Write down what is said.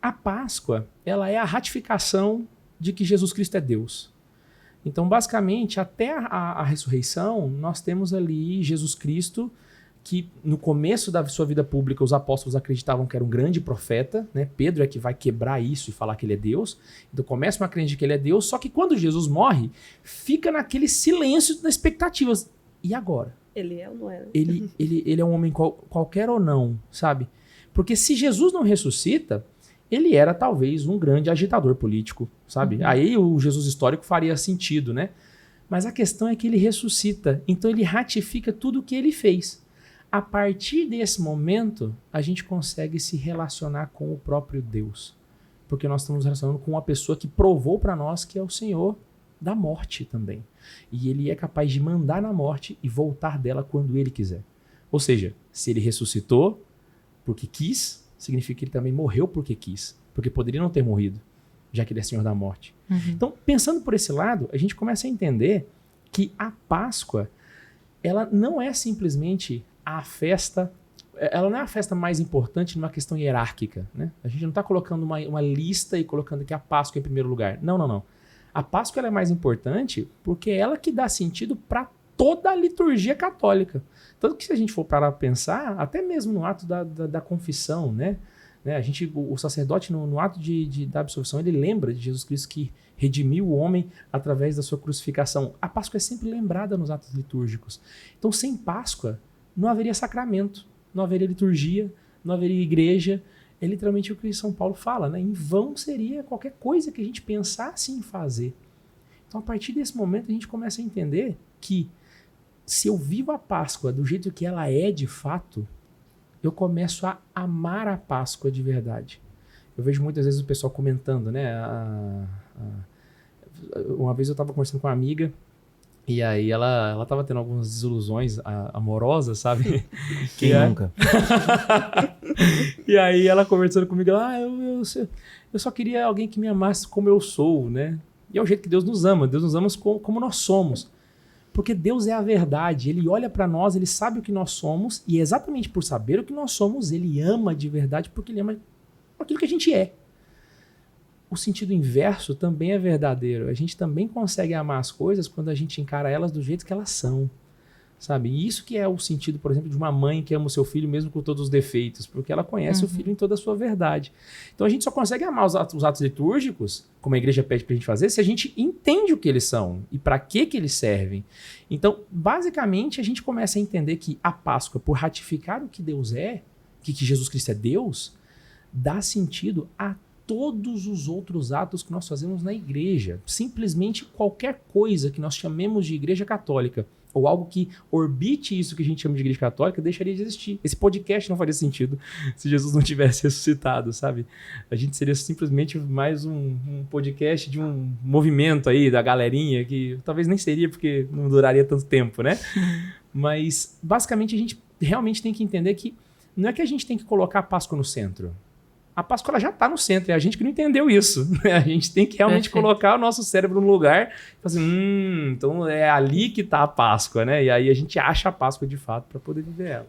A Páscoa, ela é a ratificação de que Jesus Cristo é Deus. Então, basicamente, até a ressurreição, nós temos ali Jesus Cristo, que no começo da sua vida pública os apóstolos acreditavam que era um grande profeta, né? Pedro é que vai quebrar isso e falar que ele é Deus. Então começam a crer que ele é Deus, só que quando Jesus morre, fica naquele silêncio das expectativas. E agora? Ele é ou não é? Ele é um homem qualquer ou não, sabe? Porque se Jesus não ressuscita, ele era talvez um grande agitador político, sabe? Aí o Jesus histórico faria sentido, né? Mas a questão é que ele ressuscita, então ele ratifica tudo o que ele fez. A partir desse momento, a gente consegue se relacionar com o próprio Deus. Porque nós estamos nos relacionando com uma pessoa que provou para nós que é o Senhor da morte também. E ele é capaz de mandar na morte e voltar dela quando ele quiser. Ou seja, se ele ressuscitou porque quis, significa que ele também morreu porque quis. Porque poderia não ter morrido, já que ele é Senhor da morte. Então, pensando por esse lado, a gente começa a entender que a Páscoa, ela não é simplesmente a festa, ela não é a festa mais importante numa questão hierárquica, né? A gente não está colocando uma lista e colocando aqui a Páscoa em primeiro lugar. Não. A Páscoa ela é mais importante porque é ela que dá sentido para toda a liturgia católica. Tanto que se a gente for parar para pensar, até mesmo no ato da confissão, né? O sacerdote, no ato da absolvição, ele lembra de Jesus Cristo que redimiu o homem através da sua crucificação. A Páscoa é sempre lembrada nos atos litúrgicos. Então, sem Páscoa, não haveria sacramento, não haveria liturgia, não haveria igreja. É literalmente o que São Paulo fala, né? Em vão seria qualquer coisa que a gente pensasse em fazer. Então, a partir desse momento, a gente começa a entender que se eu vivo a Páscoa do jeito que ela é de fato, eu começo a amar a Páscoa de verdade. Eu vejo muitas vezes o pessoal comentando, né? Uma vez eu estava conversando com uma amiga e aí ela estava tendo algumas desilusões amorosas, sabe? Quem nunca? E aí ela conversando comigo, eu só queria alguém que me amasse como eu sou, né? E é o jeito que Deus nos ama como nós somos. Porque Deus é a verdade, ele olha para nós, ele sabe o que nós somos, e exatamente por saber o que nós somos, ele ama de verdade, porque ele ama aquilo que a gente é. O sentido inverso também é verdadeiro. A gente também consegue amar as coisas quando a gente encara elas do jeito que elas são, sabe? E isso que é o sentido, por exemplo, de uma mãe que ama o seu filho mesmo com todos os defeitos, porque ela conhece o filho em toda a sua verdade. Então a gente só consegue amar os atos litúrgicos, como a igreja pede pra gente fazer, se a gente entende o que eles são e para que eles servem. Então, basicamente, a gente começa a entender que a Páscoa, por ratificar o que Deus é, que Jesus Cristo é Deus, dá sentido a todos os outros atos que nós fazemos na igreja. Simplesmente qualquer coisa que nós chamemos de igreja católica, ou algo que orbite isso que a gente chama de igreja católica, deixaria de existir. Esse podcast não faria sentido se Jesus não tivesse ressuscitado, sabe? A gente seria simplesmente mais um podcast de um movimento aí, da galerinha, que talvez nem seria porque não duraria tanto tempo, né? Mas, basicamente, a gente realmente tem que entender que não é que a gente tem que colocar a Páscoa no centro. A Páscoa ela já está no centro, é a gente que não entendeu isso. A gente tem que realmente colocar o nosso cérebro no lugar e fazer, então é ali que está a Páscoa, né? E aí a gente acha a Páscoa de fato para poder viver ela.